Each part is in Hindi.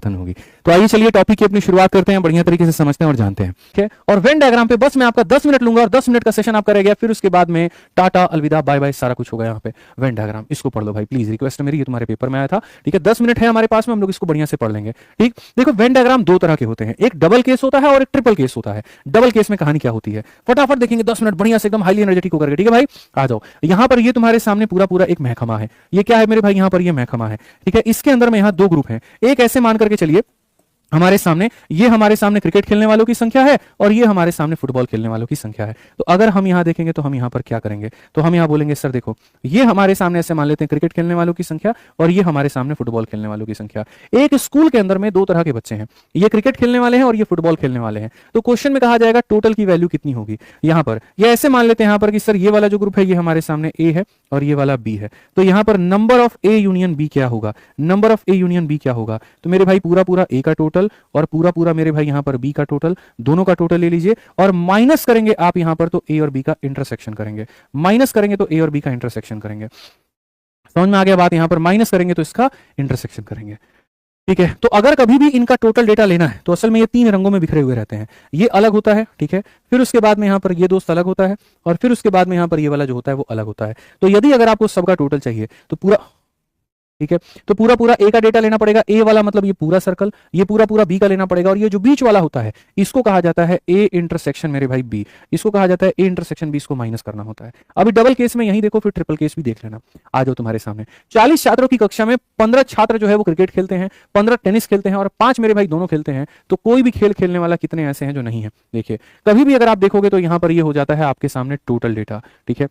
पतन होगी। तो आइए चलिए टॉपिक की अपनी शुरुआत करते हैं, बढ़िया तरीके से समझते हैं और जानते हैं, ठीक है। और वेन डायग्राम पे बस मैं आपका 10 मिनट लूंगा और 10 मिनट का सेशन आपका रह गया, फिर उसके बाद में टाटा अलविदा बाय बाय सारा कुछ होगा। यहाँ पे वेन डायग्राम इसको पढ़ लो भाई प्लीज, रिक्वेस्ट है मेरी, ये तुम्हारे पेपर में आया था, ठीक है। 10 मिनट है हमारे पास में, हम लोग इसको बढ़िया से पढ़ लेंगे, ठीक। देखो वेन डायग्राम दो तरह के होते हैं, एक डबल केस होता है और एक ट्रिपल केस होता है। डबल केस में कहानी क्या होती है फटाफट देखेंगे, 10 मिनट बढ़िया से एकदम हाईली एनर्जेटिक होकर, ठीक है भाई। आ जाओ, यहाँ पर ये तुम्हारे सामने पूरा पूरा एक महकमा है, ये क्या है मेरे भाई, यहाँ पर ये महकमा है, ठीक है। इसके अंदर में यहाँ दो ग्रुप हैं, एक ऐसे मान करके चलिए हमारे सामने, ये हमारे सामने क्रिकेट खेलने वालों की संख्या है और ये हमारे सामने फुटबॉल खेलने वालों की संख्या है। तो अगर हम यहां देखेंगे तो हम यहां पर क्या करेंगे, तो हम यहां बोलेंगे सर देखो ये हमारे सामने ऐसे मान लेते हैं क्रिकेट खेलने वालों की संख्या और ये हमारे सामने फुटबॉल खेलने वालों की संख्या। एक स्कूल के अंदर में दो तरह के बच्चे हैं, ये क्रिकेट खेलने वाले हैं और ये फुटबॉल खेलने वाले हैं। तो क्वेश्चन में कहा जाएगा टोटल की वैल्यू कितनी होगी। यहां पर ये ऐसे मान लेते हैं यहां पर कि सर ये वाला जो ग्रुप है ये हमारे सामने ए है और ये वाला बी है, तो यहां पर number of A union B क्या होगा, number of A union B क्या होगा। तो मेरे भाई पूरा पूरा ए का टोटल और पूरा पूरा मेरे भाई यहां पर बी का टोटल, दोनों का टोटल ले लीजिए और माइनस करेंगे आप यहां पर तो ए और बी का इंटरसेक्शन करेंगे, माइनस करेंगे तो ए और बी का इंटरसेक्शन करेंगे। समझ में आ गया बात, यहां पर माइनस करेंगे तो इसका इंटरसेक्शन करेंगे, ठीक है। तो अगर कभी भी इनका टोटल डेटा लेना है तो असल में ये तीन रंगों में बिखरे हुए रहते हैं, ये अलग होता है, ठीक है। फिर उसके बाद में यहां पर ये दोस्त अलग होता है और फिर उसके बाद में यहां पर ये वाला जो होता है वो अलग होता है। तो यदि अगर आपको सबका टोटल चाहिए तो पूरा, ठीक है, तो पूरा पूरा ए का डेटा लेना पड़ेगा, ए वाला मतलब ये पूरा सर्कल, ये पूरा पूरा बी का लेना पड़ेगा और ये जो बीच वाला होता है इसको कहा जाता है ए इंटरसेक्शन मेरे भाई बी, इसको कहा जाता है ए इंटरसेक्शन बी, इसको माइनस करना होता है। अभी डबल केस में यही देखो, फिर ट्रिपल केस भी देख लेना। आ जाओ तुम्हारे सामने 40 छात्रों की कक्षा में 15 छात्र जो है वो क्रिकेट खेलते हैं, 15 टेनिस खेलते हैं और 5 मेरे भाई दोनों खेलते हैं। तो कोई भी खेल खेलने वाला कितने ऐसे हैं जो नहीं है। देखिए कभी भी अगर आप देखोगे तो यहां पर ये हो जाता है आपके सामने टोटल डेटा, ठीक है।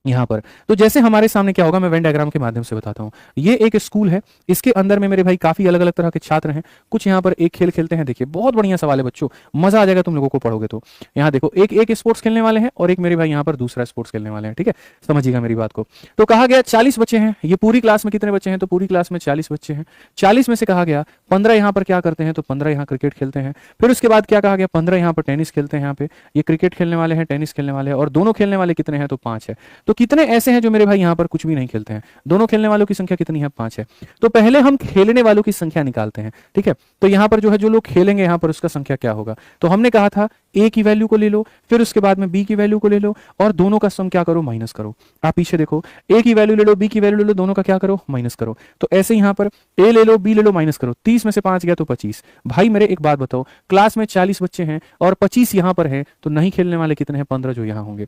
यहां पर तो जैसे हमारे सामने क्या होगा, मैं वेन डायग्राम के माध्यम से बताता हूं। ये एक स्कूल है, इसके अंदर में मेरे भाई काफी अलग अलग तरह के छात्र हैं, कुछ यहां पर एक खेल खेलते हैं। देखिए बहुत बढ़िया सवाल है बच्चों, मजा आ जाएगा तुम लोगों को पढ़ोगे तो। यहां देखो एक स्पोर्ट्स खेलने वाले हैं और एक मेरे भाई यहां पर दूसरा स्पोर्ट्स खेलने वाले हैं, ठीक है। समझिएगा मेरी बात को। तो कहा गया 40 बच्चे हैं, ये पूरी क्लास में कितने बच्चे हैं, तो पूरी क्लास में 40 बच्चे हैं। 40 में से कहा गया 15 यहां पर क्या करते हैं, तो 15 यहां क्रिकेट खेलते हैं। फिर उसके बाद क्या कहा गया, 15 यहां पर टेनिस खेलते हैं। यहाँ पे ये क्रिकेट खेलने वाले हैं, टेनिस खेलने वाले हैं और दोनों खेलने वाले कितने हैं, तो 5 है। तो कितने ऐसे हैं जो मेरे भाई यहां पर कुछ भी नहीं खेलते हैं, दोनों खेलने वालों की संख्या कितनी है, 5 है। तो पहले हम खेलने वालों की संख्या निकालते हैं, ठीक है। तो यहां पर जो है जो लोग खेलेंगे यहां पर उसका संख्या क्या होगा, तो हमने कहा था ए की वैल्यू को ले लो, फिर उसके बाद में बी की वैल्यू को ले लो और दोनों का सम क्या करो, माइनस करो। आप पीछे देखो, ए की वैल्यू ले लो, बी की वैल्यू ले लो, दोनों का क्या करो, माइनस करो। तो ऐसे यहां पर ए ले लो, बी ले लो, माइनस करो। 30 में से 5 गया तो 25। भाई मेरे एक बात बताओ, क्लास में 40 बच्चे हैं और 25 यहां पर है, तो नहीं खेलने वाले कितने हैं, 15 जो यहां होंगे,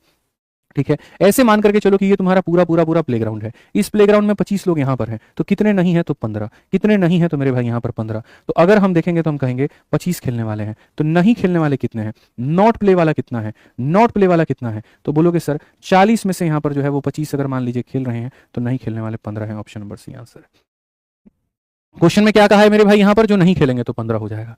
ठीक है। ऐसे मान करके चलो कि ये तुम्हारा पूरा पूरा पूरा प्लेग्राउंड है, इस प्लेग्राउंड में 25 लोग यहां पर हैं, तो कितने नहीं है, तो 15। कितने नहीं है, तो मेरे भाई यहां पर 15। तो अगर हम देखेंगे तो हम कहेंगे 25 खेलने वाले हैं, तो नहीं खेलने वाले कितने हैं, नॉट प्ले वाला कितना है, नॉट प्ले वाला कितना है, तो बोलोगे सर 40 में से यहां पर जो है वो 25 अगर मान लीजिए खेल रहे हैं तो नहीं खेलने वाले 15 हैं। ऑप्शन नंबर सी आंसर है। क्वेश्चन में क्या कहा है मेरे भाई, यहां पर जो नहीं खेलेंगे तो 15 हो जाएगा,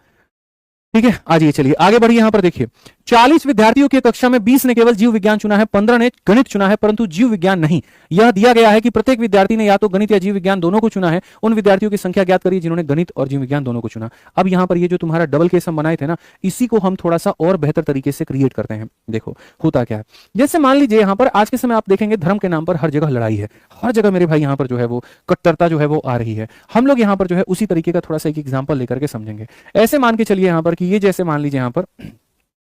ठीक है। आज ये चलिए आगे बढ़िए, यहां पर देखिए 40 विद्यार्थियों की कक्षा में 20 ने केवल जीव विज्ञान चुना है, 15 ने गणित चुना है परंतु जीव विज्ञान नहीं। यह दिया गया है कि प्रत्येक विद्यार्थी ने या तो गणित या जीव विज्ञान दोनों को चुना है। उन विद्यार्थियों की संख्या ज्ञात करिए जिन्होंने गणित और जीव विज्ञान दोनों को चुना। अब यहां पर ये जो तुम्हारा डबल केस हम बनाए थे ना, इसी को हम थोड़ा सा और बेहतर तरीके से क्रिएट करते हैं। देखो होता क्या है, जैसे मान लीजिए यहां पर आज के समय आप देखेंगे धर्म के नाम पर हर जगह लड़ाई है, हर जगह मेरे भाई यहां पर जो है वो कट्टरता जो है वो आ रही है। हम लोग यहां पर जो है उसी तरीके का थोड़ा सा एक एग्जाम्पल लेकर के समझेंगे। ऐसे मान के चलिए यहां पर कि ये जैसे मान लीजिए यहां पर,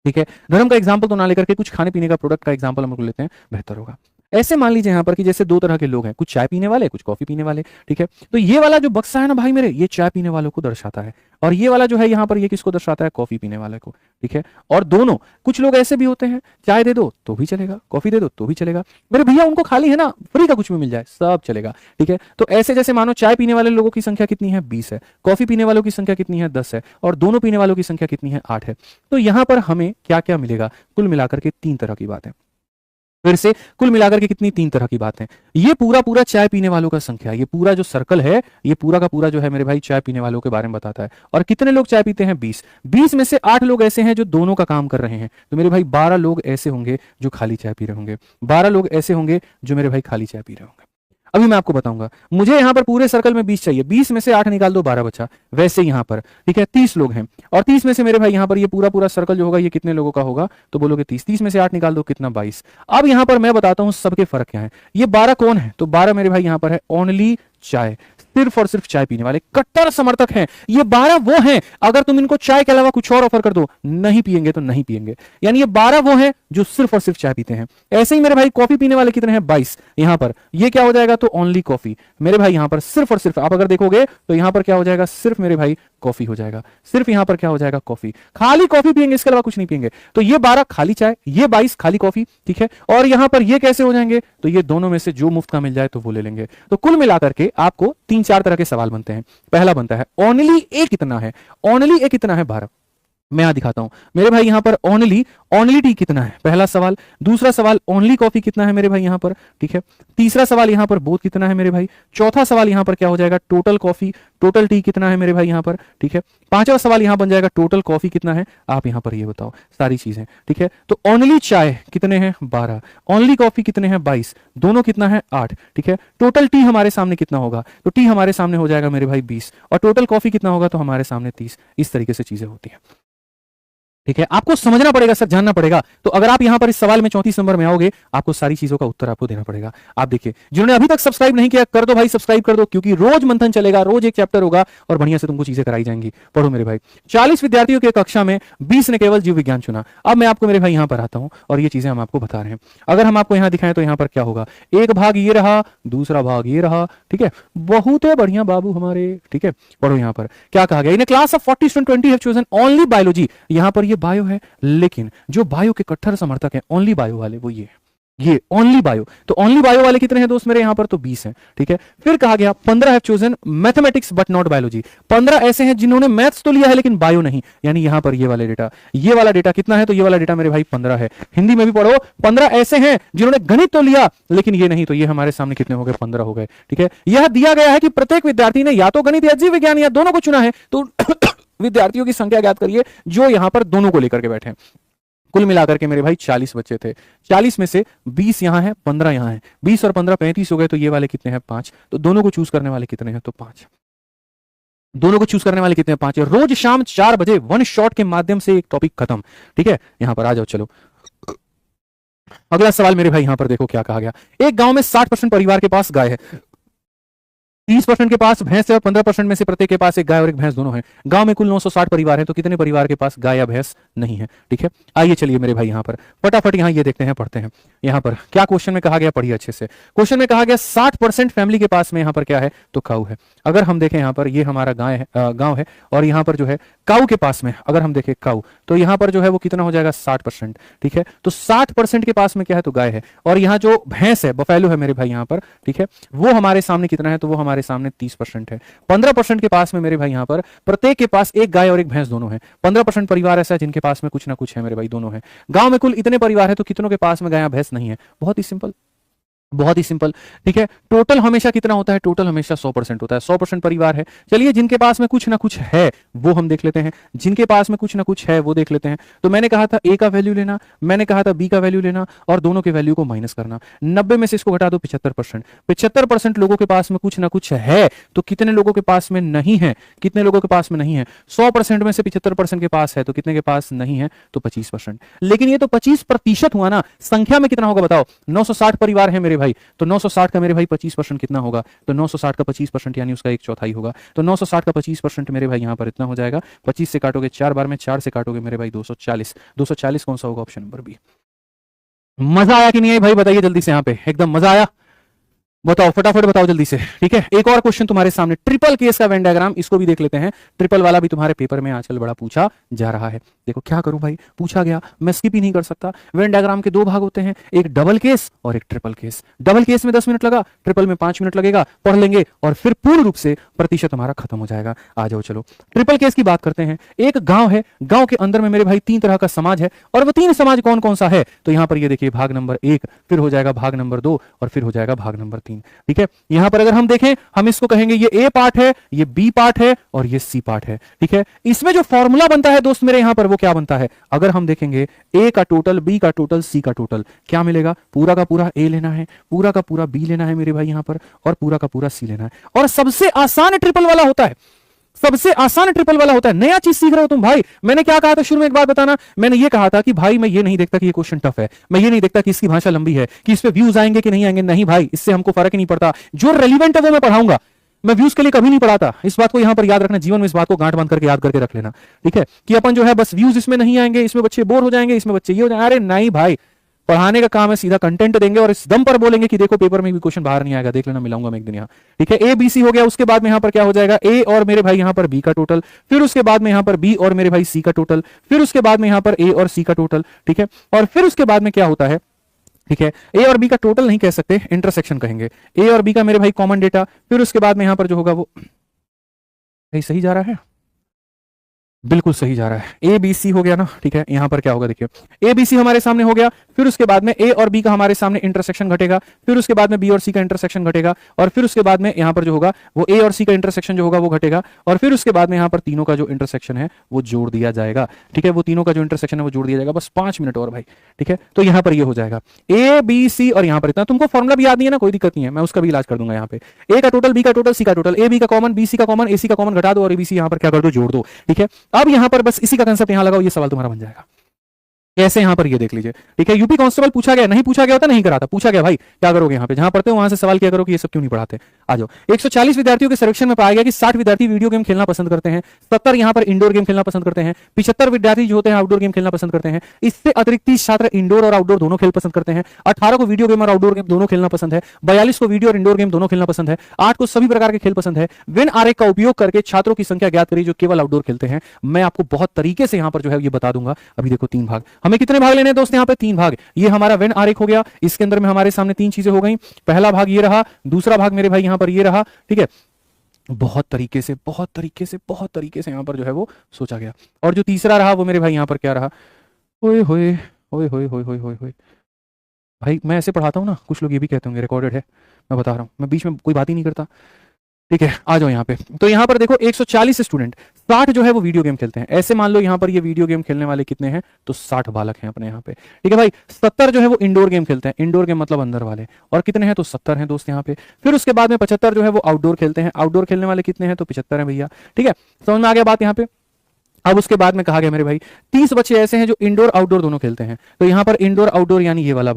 ठीक है, धर्म का एग्जांपल तो ना लेकर के कुछ खाने पीने का प्रोडक्ट का एग्जांपल हम लोग लेते हैं, बेहतर होगा। ऐसे मान लीजिए यहां पर कि जैसे दो तरह के लोग हैं, कुछ चाय पीने वाले, कुछ कॉफी पीने वाले, ठीक है। तो ये वाला जो बक्सा है ना भाई मेरे, ये चाय पीने वालों को दर्शाता है और ये वाला जो है यहां पर ये किसको दर्शाता है, कॉफी पीने वाले को, ठीक है। और दोनों, कुछ लोग ऐसे भी होते हैं चाय दे दो तो भी चलेगा, कॉफी दे दो तो भी चलेगा, मेरे भैया उनको खाली है ना, फ्री का कुछ भी मिल जाए सब चलेगा, ठीक है। तो ऐसे जैसे मानो चाय पीने वाले लोगों की संख्या कितनी है, 20 है, कॉफी पीने वालों की संख्या कितनी है, 10 है और दोनों पीने वालों की संख्या कितनी है, 8 है। तो यहां पर हमें क्या क्या मिलेगा, कुल मिलाकर के 3 तरह की बात है। फिर से कुल मिलाकर के कितनी, 3 तरह की बात है। ये पूरा पूरा चाय पीने वालों का संख्या, ये पूरा जो सर्कल है ये पूरा का पूरा जो है मेरे भाई चाय पीने वालों के बारे में बताता है। और कितने लोग चाय पीते हैं, 20। 20 में से 8 लोग ऐसे हैं जो दोनों का काम कर रहे हैं, तो मेरे भाई 12 लोग ऐसे होंगे जो खाली चाय पी रहे होंगे, 12 लोग ऐसे होंगे जो मेरे भाई खाली चाय पी रहे होंगे। अभी मैं आपको बताऊंगा, मुझे यहां पर पूरे सर्कल में 20 चाहिए, 20 में से 8 निकाल दो, 12 बचा। वैसे यहां पर ठीक है 30 लोग हैं और 30 में से मेरे भाई यहां पर ये पूरा पूरा सर्कल जो होगा ये कितने लोगों का होगा, तो बोलोगे 30। 30 में से 8 निकाल दो, कितना, 22। अब यहां पर मैं बताता हूं सबके फर्क क्या है। ये 12 कौन है, तो 12 मेरे भाई यहां पर है ओनली चाय, सिर्फ और सिर्फ चाय पीने वाले कट्टर समर्थक हैं। ये 12 वो हैं, अगर तुम इनको चाय के अलावा कुछ और ऑफर कर दो, नहीं पिएंगे तो नहीं पिएंगे। यानी ये 12 वो हैं जो सिर्फ और सिर्फ चाय पीते हैं। ऐसे ही मेरे भाई कॉफी पीने वाले कितने हैं? 22। यहां पर ये क्या हो जाएगा? तो ओनली कॉफी मेरे भाई। यहां पर सिर्फ और सिर्फ आप अगर देखोगे तो यहां पर क्या हो जाएगा? सिर्फ मेरे भाई कॉफी हो जाएगा। सिर्फ यहां पर क्या हो जाएगा? कॉफी, खाली कॉफी पिएंगे, इसके अलावा कुछ नहीं पिएंगे। तो ये 12 खाली चाय, ये 22 खाली कॉफी, ठीक है। और यहां पर ये कैसे हो जाएंगे? तो ये दोनों में से जो मुफ्त का मिल जाए तो वो ले लेंगे। तो कुल मिलाकर के आपको 3-4 तरह के सवाल बनते हैं। पहला बनता है ओनली ए कितना है? ओनली ए कितना है? 12। मैं यहां दिखाता हूं मेरे भाई। यहां पर ओनली टी कितना है? पहला सवाल। दूसरा सवाल ओनली कॉफी कितना है मेरे भाई यहां पर, ठीक है। तीसरा सवाल यहां पर बोथ कितना है मेरे भाई। चौथा सवाल यहां पर क्या हो जाएगा? टोटल कॉफी, टोटल टी कितना है मेरे भाई यहां पर, ठीक है। पांचवा सवाल यहां बन जाएगा टोटल कॉफी कितना है, आप यहां पर ये बताओ सारी चीजें, ठीक है। तो ओनली चाय कितने हैं? 12। ओनली कॉफी कितने हैं? 22। दोनों कितना है? 8, ठीक है। टोटल टी हमारे सामने कितना होगा? तो टी हमारे सामने हो जाएगा मेरे भाई 20, और टोटल कॉफी कितना होगा? तो हमारे सामने 30। इस तरीके से चीजें होती हैं, ठीक है। आपको समझना पड़ेगा सर, जानना पड़ेगा। तो अगर आप यहां पर इस सवाल में 34 नंबर में आओगे, आपको सारी चीजों का उत्तर आपको देना पड़ेगा। आप देखिए, जिन्होंने अभी तक सब्सक्राइब नहीं किया, कर दो भाई सब्सक्राइब कर दो, क्योंकि रोज मंथन चलेगा, रोज एक चैप्टर होगा और बढ़िया से तुमको चीजें कराई जाएंगी। पढ़ो मेरे भाई। 40 विद्यार्थियों की कक्षा में 20 ने केवल जीव विज्ञान चुना। अब मैं आपको मेरे भाई यहां पर आता हूं और ये चीजें हम आपको बता रहे हैं। अगर हम आपको यहां दिखाएं तो यहां पर क्या होगा? एक भाग ये रहा, दूसरा भाग ये रहा, ठीक है। बहुत है बढ़िया बाबू हमारे, ठीक है। पढ़ो यहां पर क्या कहा गया? In class of 40 student 20 have chosen only biology. यहां पर ये बायो है, लेकिन जो बायो के कट्टर समर्थक हैं ओनली बायो वाले, वो ये ओनली बायो। तो ओनली बायो वाले कितने हैं दोस्त मेरे यहां पर? तो 20 हैं, ठीक है। फिर कहा गया 15 have chosen mathematics but not biology. 15 ऐसे हैं जिन्होंने मैथ्स तो लिया है लेकिन बायो नहीं। यानी यहां पर ये वाला डेटा कितना है? तो ये वाला डेटा मेरे भाई 15 है। हिंदी में भी पढ़ो, 15 ऐसे हैं जिन्होंने गणित तो लिया लेकिन ये नहीं। तो ये हमारे सामने कितने हो गए? 15 हो गए, ठीक है। यह दिया गया है कि प्रत्येक विद्यार्थी ने या तो गणित या जीव विज्ञान या दोनों को चुना है। तो विद्यार्थियों की संख्या ज्ञात करिए जो यहां पर दोनों को लेकर के बैठे हैं। कुल मिलाकर के मेरे भाई 40 बच्चे थे। 40 में से 20 यहां है, 15 यहां है। 20 और 15 35 हो गए। तो ये वाले कितने हैं? 5। तो दोनों को चूज करने वाले कितने हैं? तो 5। दोनों को चूज करने वाले कितने हैं? 5। रोज शाम 4 बजे वन शॉट के माध्यम से एक टॉपिक खत्म, ठीक है। यहां पर आ जाओ, चलो अगला सवाल मेरे भाई। यहां पर देखो क्या कहा गया। एक गांव में 60% परिवार के पास गाय है, 30% के पास भैंस है और 15% में से प्रत्येक के पास एक गाय और एक भैंस दोनों है। गांव में कुल 960 परिवार हैं, तो कितने परिवार के पास गाय या भैंस नहीं है, ठीक है। आइए चलिए मेरे भाई यहां पर फटाफट यहां ये देखते हैं, पढ़ते हैं। यहां पर क्या क्वेश्चन में कहा गया, पढ़िए अच्छे से। क्वेश्चन में कहा गया 60% फैमिली के पास में यहां पर क्या है? तो काऊ है। अगर हम देखें यहां पर, ये हमारा गांव है और यहां पर जो है काऊ के पास में अगर हम देखें काऊ, तो यहां पर जो है वो कितना हो जाएगा? 60%, ठीक है। तो 60% के पास में क्या है? तो गाय है। और यहां जो भैंस है, बफेलो है मेरे भाई यहां पर, ठीक है। वो हमारे सामने कितना है? तो वो हमारे सामने 30% है। 15% के पास में मेरे भाई यहां पर प्रत्येक के पास एक गाय और एक भैंस दोनों है। 15% परिवार ऐसा है जिनके पास में कुछ ना कुछ है मेरे भाई, दोनों है। गांव में कुल इतने परिवार है, तो कितनों के पास में गाय या भैंस नहीं है? बहुत ही सिंपल, बहुत ही सिंपल, ठीक है। टोटल हमेशा कितना होता है? टोटल हमेशा 100% होता है। 100% परिवार है। चलिए जिनके पास में कुछ ना कुछ है वो हम देख लेते हैं, जिनके पास में कुछ ना कुछ है वो देख लेते हैं। तो मैंने कहा था ए का वैल्यू लेना, मैंने कहा था बी का वैल्यू लेना और दोनों के वैल्यू को माइनस करना। 90 में से इसको घटा दो 75%। 75% लोगों के पास में कुछ ना कुछ है, तो कितने लोगों के पास में नहीं है? कितने लोगों के पास में नहीं है? 100% में से 75% के पास है, तो कितने के पास नहीं है? तो 25%। लेकिन ये तो 25% हुआ ना, संख्या में कितना होगा बताओ? 960 परिवार है मेरे भाई, तो 960 का मेरे भाई 25% कितना होगा? तो 960 का 25% यानी उसका 1/4 होगा। तो 960 का 25% मेरे भाई यहां पर इतना हो जाएगा। 25 से काटोगे 4 बार में, 4 से काटोगे मेरे भाई 240। 240 कौन सा होगा? Option number B. मजा आया कि नहीं है भाई? बताइए जल्दी से, यहां पे एकदम मजा आया? बताओ फटाफट बताओ जल्दी से, ठीक है। एक और क्वेश्चन तुम्हारे सामने, ट्रिपल केस का वेन डायग्राम, इसको भी देख लेते हैं। ट्रिपल वाला भी तुम्हारे पेपर में आजकल बड़ा पूछा जा रहा है। देखो क्या करूं भाई, पूछा गया, मैं स्किप ही नहीं कर सकता। वेन डायग्राम के 2 भाग होते हैं, एक डबल केस और एक ट्रिपल केस। डबल केस में 10 मिनट लगा, ट्रिपल में 5 मिनट लगेगा, पढ़ लेंगे और फिर पूर्ण रूप से प्रतिशत हमारा खत्म हो जाएगा। आ जाओ चलो ट्रिपल केस की बात करते हैं। एक गांव है, गांव के अंदर में मेरे भाई 3 तरह का समाज है, और वो 3 समाज कौन कौन सा है? तो यहां पर ये देखिए, भाग नंबर 1, फिर हो जाएगा भाग नंबर 2 और फिर हो जाएगा भाग नंबर 3, ठीक है। यहां पर अगर हम देखें, हम इसको कहेंगे ये ए पार्ट है, ये बी पार्ट है और ये सी पार्ट है, ठीक है। इसमें जो फॉर्मूला बनता है दोस्त मेरे यहां पर, वो क्या बनता है? अगर हम देखेंगे ए का टोटल, बी का टोटल, सी का टोटल, क्या मिलेगा? पूरा का पूरा ए लेना है, पूरा का पूरा बी लेना है मेरे भाई यहां पर, और पूरा का पूरा सी लेना है। और सबसे आसान ट्रिपल वाला होता है, सबसे आसान ट्रिपल वाला होता है। नया चीज सीख रहे हो तुम भाई। मैंने क्या कहा था शुरू में, एक बात बताना, मैंने ये कहा था कि भाई मैं ये नहीं देखता कि ये क्वेश्चन टफ है, मैं ये नहीं देखता कि इसकी भाषा लंबी है, कि इस पे व्यूज आएंगे कि नहीं आएंगे, नहीं भाई, इससे हमको फर्क ही नहीं पड़ता। जो रेलिवेंट है वो मैं पढ़ाऊंगा। मैं व्यूज के लिए कभी नहीं पढ़ाता, इस बात को यहां पर याद रखना, जीवन में इस बात को गांठ बांध करके याद करके रख लेना, ठीक है, कि अपन जो है बस व्यूज इसमें नहीं आएंगे, इसमें बच्चे बोर हो जाएंगे, इसमें बच्चे ये हो जाएंगे। अरे नहीं भाई, पढ़ाने का काम है, सीधा कंटेंट देंगे और इस दम पर बोलेंगे कि देखो पेपर में भी क्वेश्चन बाहर नहीं आएगा, देख लेना, मिलाऊंगा मैं एक दिन यहाँ, ठीक है। ए बी सी हो गया, उसके बाद में यहाँ पर क्या हो जाएगा, ए और मेरे भाई यहाँ पर बी का टोटल, फिर उसके बाद में यहाँ पर बी और मेरे भाई सी का टोटल, फिर उसके बाद में यहाँ पर ए और सी का टोटल, ठीक है। और फिर उसके बाद में क्या होता है, ठीक है, ए और बी का टोटल नहीं कह सकते, इंटरसेक्शन कहेंगे, ए और बी का मेरे भाई कॉमन डेटा, फिर उसके बाद में यहाँ पर जो होगा वो सही जा रहा है, बिल्कुल सही जा रहा है, ए बी सी हो गया ना, ठीक है। यहां पर क्या होगा देखिए, ए बी सी हमारे सामने हो गया, फिर उसके बाद में ए और बी का हमारे सामने इंटरसेक्शन घटेगा, फिर उसके बाद में बी और सी का इंटरसेक्शन घटेगा, और फिर उसके बाद में यहां पर जो होगा वो ए और सी का इंटरसेक्शन जो होगा वो घटेगा, और फिर उसके बाद में यहां पर तीनों का जो इंटरसेक्शन है वो जोड़ दिया जाएगा, ठीक है। वो तीनों का जो इंटरसेक्शन है वो जोड़ दिया जाएगा, बस 5 मिनट और भाई, ठीक है। तो यहां पर ये हो जाएगा ए बी सी, और यहां पर इतना, तुमको फॉर्मुला भी याद नहीं है ना, कोई दिक्कत नहीं है, मैं उसका भी इलाज कर दूंगा। यहाँ पे ए का टोटल, बी का टोटल, सी का टोटल, ए बी का कॉमन, बी सी का कॉमन, ए सी का कॉमन घटा दो और ए बी सी यहां पर क्या कर दो, जोड़ दो, ठीक है। अब यहां पर बस इसी का कंसेप्ट यहां लगाओ, ये सवाल तुम्हारा बन जाएगा। कैसे, यहां पर ये देख लीजिए, ठीक है। यूपी कांस्टेबल पूछा गया, नहीं पूछा गया होता नहीं कराता, पूछा गया भाई क्या करोगे, यहाँ पे जहां पढ़ते हो वहां से सवाल किया करो कि ये सब क्यों नहीं पढ़ाते। आ जाओ, 140 विद्यार्थियों के सर्वेक्षण में पाया गया कि 60 विद्यार्थी वीडियो गेम खेलना पसंद करते हैं, 70 यहां पर इंडोर गेम खेलना पसंद करते हैं, 75 विद्यार्थी जो होते हैं आउटडोर गेम खेलना पसंद करते हैं, इससे अतिरिक्त 30 छात्र इंडोर और आउटडोर दोनों खेल पसंद करते हैं, 18 को वीडियो गेम और आउटडोर गेम दोनों खेलना पसंद है, 42 को वीडियो और इंडोर गेम दोनों खेलना पसंद है, 8 को सभी प्रकार के खेल पसंद है। वेन आरेख का उपयोग करके छात्रों की संख्या ज्ञात करिए जो केवल आउटडोर खेलते हैं। मैं आपको बहुत तरीके से यहां पर जो है ये बता दूंगा। अभी देखो 3 भाग, हमें कितने भाग लेने हैं दोस्त, यहाँ पे 3 भाग। ये हमारा वेन आरेख हो गया, इसके अंदर में हमारे सामने 3 चीजें हो गई, पहला भाग ये रहा, दूसरा भाग मेरे भाई यहां पर ये रहा, ठीक है। बहुत तरीके से यहां पर जो है वो सोचा गया, और जो तीसरा रहा वो मेरे भाई यहां पर क्या रहा, ओए होए ओए होए होए होए होए। भाई मैं ऐसे पढ़ाता हूं ना, कुछ लोग ये भी कहते होंगे रिकॉर्डेड है, मैं बता रहा हूं, मैं बीच में कोई बात ही नहीं करता, ठीक है। आ जाओ यहाँ पे, तो यहाँ पर देखो 140 स्टूडेंट, 60 जो है वो वीडियो गेम खेलते हैं। ऐसे मान लो यहाँ पर ये वीडियो गेम खेलने वाले कितने हैं, तो 60 बालक हैं अपने यहाँ पे, ठीक है भाई। 70 जो है वो इंडोर गेम खेलते हैं, इंडोर गेम मतलब अंदर वाले, और कितने हैं, तो 70 हैं दोस्त यहाँ पे। फिर उसके बाद में 75 जो है वो आउटडोर खेलते हैं, आउटडोर खेलने वाले कितने हैं, तो 75 हैं भैया, ठीक है। समझ में आ गया बात यहाँ पे। अब उसके बाद में कहा गया मेरे भाई 30 बच्चे ऐसे हैं जो इंडोर आउटडोर दोनों खेलते हैं, तो यहाँ पर इंडोर आउटडोर यानी ये वाला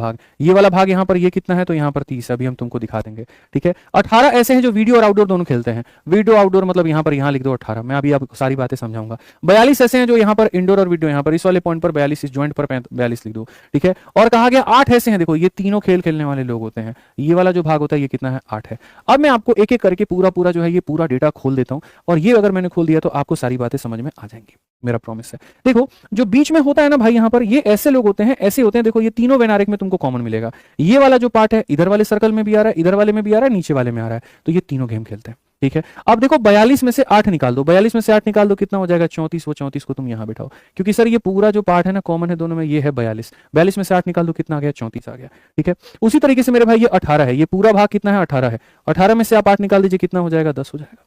भाग यहाँ पर ये कितना है, तो यहाँ पर 30, अभी हम तुमको दिखा देंगे, ठीक है। 18 ऐसे हैं जो वीडियो और आउटडोर दोनों खेलते हैं, वीडियो आउटडोर मतलब यहाँ पर यहाँ लिख दो 18, मैं अभी आपको सारी बातें समझाऊंगा। 42 ऐसे हैं जो यहाँ पर इंडोर और वीडियो, यहाँ पर इस वाले पॉइंट पर 42, इस ज्वाइंट पर 42 लिख दो, ठीक है। और कहा गया 8 ऐसे हैं, देखो ये तीनों खेल खेलने वाले लोग होते हैं, ये वाला जो भाग होता है ये कितना है, 8 है। अब मैं आपको एक एक करके पूरा जो है ये पूरा डेटा खोल देता हूँ, और ये अगर मैंने खोल दिया तो आपको सारी बातें समझ में आ जाएंगी, मेरा प्रॉमिस है। देखो जो बीच में होता है ना भाई, यहां पर ये ऐसे लोग होते हैं, ऐसे होते हैं, देखो ये तीनों वेन आरेख में तुमको कॉमन मिलेगा। ये वाला जो पार्ट है इधर वाले सर्कल में भी आ रहा है, इधर वाले में भी आ रहा है, नीचे वाले में आ रहा है, तो ये तीनों गेम खेलते हैं, ठीक है। अब देखो 42 में से 8 निकाल दो, 42 में से 8 निकाल दो, कितना हो जाएगा, 34। वो 34 को तुम यहां बैठाओ, क्योंकि सर ये पूरा जो पार्ट है ना कॉमन है दोनों में, ये है 42, 42 में से 8 निकाल दो, कितना आ गया, 34 आ गया, ठीक है। उसी तरीके से मेरे भाई ये 18 है, ये पूरा भाग कितना है, 18 है, 18 में से आप 8 निकाल दीजिए, कितना हो जाएगा, 10 हो जाएगा,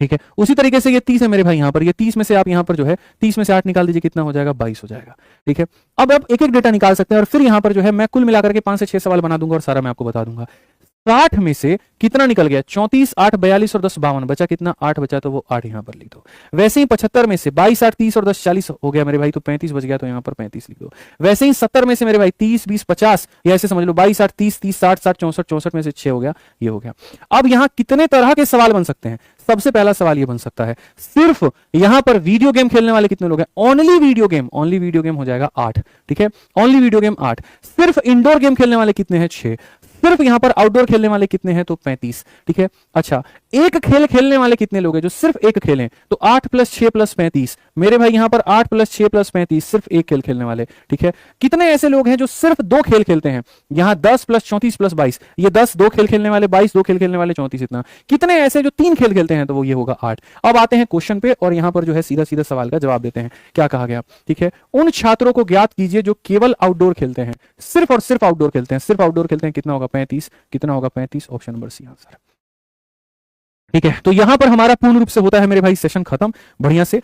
ठीक है। उसी तरीके से ये 30 है मेरे भाई यहाँ पर, ये 30 में से आप यहाँ पर जो है 30 में से 8 निकाल दीजिए, कितना हो जाएगा, 22 हो जाएगा, ठीक है। अब आप एक एक डेटा निकाल सकते हैं, और फिर यहाँ पर जो है मैं कुल मिलाकर के 5 से 6 सवाल बना दूंगा और सारा मैं आपको बता दूंगा। 60 में से कितना निकल गया, 34, 8, 42 और 10 52, बचा कितना, 8 बचा, तो वो 8 यहां पर लिख दो। वैसे ही 75 में से 22, 8, 30 और 10 40 हो गया मेरे भाई, तो 35 बच गया, तो यहां पर 35 लिख दो। वैसे ही 70 में से मेरे भाई 30, 20, 50, या ऐसे समझ लो 22, 8, 30, 30, 60, 60, 64, 64 में से 6 हो गया, ये हो गया। अब यहां कितने तरह के सवाल बन सकते हैं, सबसे पहला सवाल ये बन सकता है, सिर्फ यहां पर वीडियो गेम खेलने वाले कितने लोग हैं, ओनली वीडियो गेम हो जाएगा 8, ठीक है, ओनली वीडियो गेम 8। सिर्फ इंडोर गेम खेलने वाले कितने हैं, 6। सिर्फ यहां पर आउटडोर खेलने वाले कितने हैं, तो 35, ठीक है। अच्छा, एक खेल खेलने वाले कितने लोग हैं, जो सिर्फ एक खेलें, तो 8 + 6 + 35, मेरे भाई यहां पर 8 + 6 + 35, सिर्फ एक खेल खेलने वाले, ठीक है। कितने ऐसे लोग हैं जो सिर्फ 2 खेल खेलते हैं, यहां 10 + 34 + 22, ये 10 2 खेल खेलने वाले, 22 2 खेल खेलने वाले, 34 इतना। कितने ऐसे जो 3 खेल खेलते हैं, तो वो ये होगा 8। अब आते हैं क्वेश्चन पे, और यहां पर जो है सीधा सीधा सवाल का जवाब देते हैं। क्या कहा गया, ठीक है, उन छात्रों को ज्ञात कीजिए जो केवल आउटडोर खेलते हैं, सिर्फ और सिर्फ आउटडोर खेलते हैं, सिर्फ आउटडोर खेलते हैं, कितना होगा, 35, कितना होगा, 35, ऑप्शन नंबर सी आंसर, ठीक है। तो यहां पर हमारा पूर्ण रूप से होता है मेरे भाई सेशन खत्म, बढ़िया से